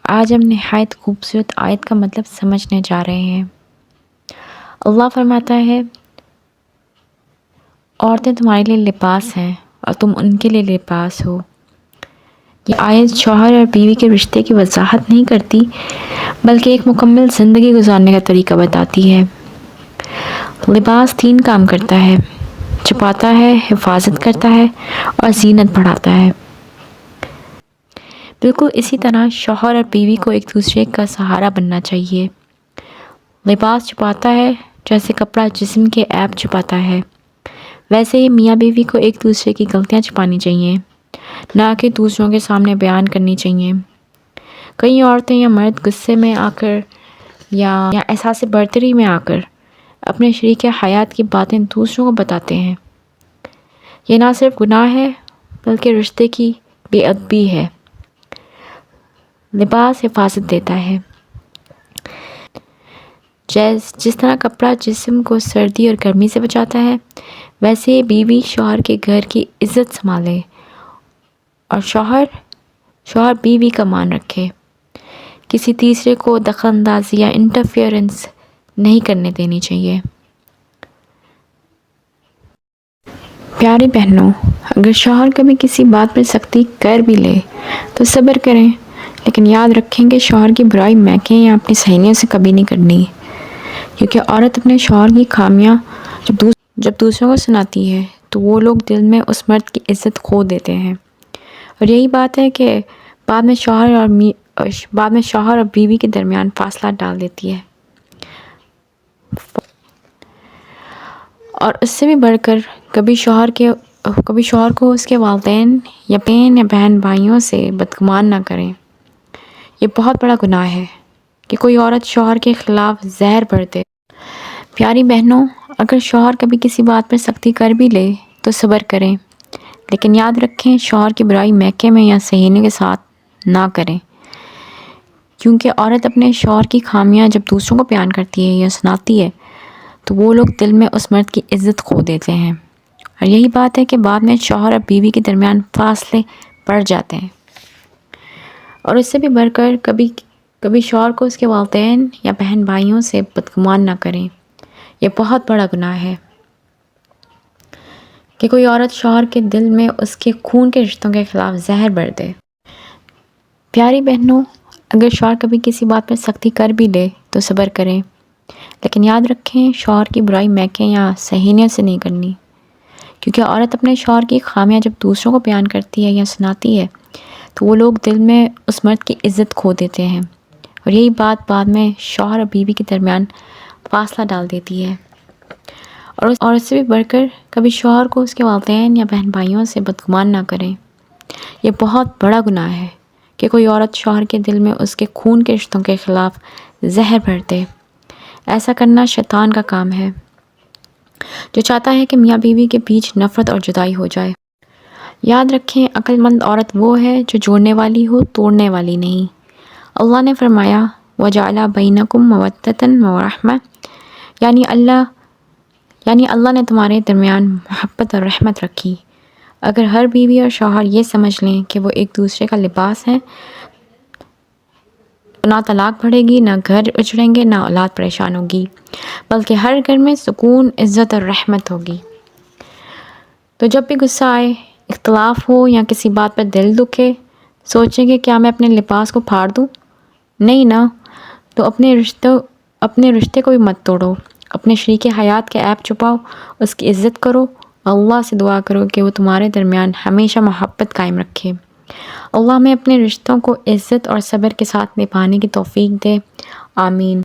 آج ہم نہایت خوبصورت آیت کا مطلب سمجھنے جا رہے ہیں۔ اللہ فرماتا ہے، عورتیں تمہارے لیے لباس ہیں اور تم ان کے لیے لباس ہو۔ یہ آیت شوہر اور بیوی کے رشتے کی وضاحت نہیں کرتی بلکہ ایک مکمل زندگی گزارنے کا طریقہ بتاتی ہے۔ لباس 3 کام کرتا ہے: چھپاتا ہے، حفاظت کرتا ہے اور زینت بڑھاتا ہے۔ بالکل اسی طرح شوہر اور بیوی کو ایک دوسرے کا سہارا بننا چاہیے۔ لباس چھپاتا ہے، جیسے کپڑا جسم کے عیب چھپاتا ہے، ویسے ہی میاں بیوی کو ایک دوسرے کی غلطیاں چھپانی چاہیے، نہ کہ دوسروں کے سامنے بیان کرنی چاہیے۔ کئی عورتیں یا مرد غصے میں آ کر یا احساس برتری میں آ کر اپنے شریک حیات کی باتیں دوسروں کو بتاتے ہیں۔ یہ نہ صرف گناہ ہے بلکہ رشتے کی بے ادبی ہے۔ لباس حفاظت دیتا ہے۔ جس طرح کپڑا جسم کو سردی اور گرمی سے بچاتا ہے، ویسے بیوی شوہر کے گھر کی عزت سنبھالے اور شوہر بیوی کا مان رکھے۔ کسی تیسرے کو دخل اندازی یا انٹرفیئرنس نہیں کرنے دینی چاہیے۔ پیاری بہنوں، اگر شوہر کبھی کسی بات پر سختی کر بھی لے تو صبر کریں، لیکن یاد رکھیں کہ شوہر کی برائی میکیں یا اپنی سہیلیوں سے کبھی نہیں کرنی، کیونکہ عورت اپنے شوہر کی خامیاں جب دوسروں کو سناتی ہے تو وہ لوگ دل میں اس مرد کی عزت کھو دیتے ہیں، اور یہی بات ہے کہ بعد میں شوہر اور بیوی کے درمیان فاصلہ ڈال دیتی ہے۔ اور اس سے بھی بڑھ کر کبھی شوہر کو اس کے والدین یا بہن بھائیوں سے بدگمان نہ کریں۔ یہ بہت بڑا گناہ ہے کہ کوئی عورت شوہر کے خلاف زہر بھر دے۔ پیاری بہنوں، اگر شوہر کبھی کسی بات پر سختی کر بھی لے تو صبر کریں، لیکن یاد رکھیں شوہر کی برائی میکے میں یا صہیونیوں کے ساتھ نہ کریں، کیونکہ عورت اپنے شوہر کی خامیاں جب دوسروں کو بیان کرتی ہے یا سناتی ہے تو وہ لوگ دل میں اس مرد کی عزت کھو دیتے ہیں، اور یہی بات ہے کہ بعد میں شوہر اور بیوی کے درمیان فاصلے بڑھ جاتے ہیں۔ اور اس سے بھی بڑھ کر کبھی شوہر کو اس کے والدین یا بہن بھائیوں سے بدگمان نہ کریں۔ یہ بہت بڑا گناہ ہے کہ کوئی عورت شوہر کے دل میں اس کے خون کے رشتوں کے خلاف زہر بھر دے۔ پیاری بہنوں، اگر شوہر کبھی کسی بات پر سختی کر بھی لے تو صبر کریں، لیکن یاد رکھیں شوہر کی برائی میکیں یا صہیونیوں سے نہیں کرنی، کیونکہ عورت اپنے شوہر کی خامیاں جب دوسروں کو بیان کرتی ہے یا سناتی ہے تو وہ لوگ دل میں اس مرد کی عزت کھو دیتے ہیں، اور یہی بات بعد میں شوہر اور بیوی کے درمیان فاصلہ ڈال دیتی ہے۔ اور اس سے بھی بڑھ کر کبھی شوہر کو اس کے والدین یا بہن بھائیوں سے بدگمان نہ کریں۔ یہ بہت بڑا گناہ ہے کہ کوئی عورت شوہر کے دل میں اس کے خون کے رشتوں کے خلاف زہر بھر دے۔ ایسا کرنا شیطان کا کام ہے، جو چاہتا ہے کہ میاں بیوی کے بیچ نفرت اور جدائی ہو جائے۔ یاد رکھیں عقل مند عورت وہ ہے جو جوڑنے والی ہو، توڑنے والی نہیں۔ اللہ نے فرمایا، وَجَعَلَ بَيْنَكُم مَّوَدَّةً وَرَحْمَةً، یعنی اللہ نے تمہارے درمیان محبت اور رحمت رکھی۔ اگر ہر بیوی اور شوہر یہ سمجھ لیں کہ وہ ایک دوسرے کا لباس ہیں تو نہ طلاق بڑھے گی، نہ گھر اجڑیں گے، نہ اولاد پریشان ہوگی، بلکہ ہر گھر میں سکون، عزت اور رحمت ہوگی۔ تو جب بھی غصہ آئے، اختلاف ہو یا کسی بات پر دل دکھے، سوچیں کہ کیا میں اپنے لباس کو پھاڑ دوں؟ نہیں نا، تو اپنے رشتے کو بھی مت توڑو، اپنے شریک حیات کے عیب چھپاؤ، اس کی عزت کرو، اللہ سے دعا کرو کہ وہ تمہارے درمیان ہمیشہ محبت قائم رکھے۔ اللہ ہمیں اپنے رشتوں کو عزت اور صبر کے ساتھ نبھانے کی توفیق دے، آمین۔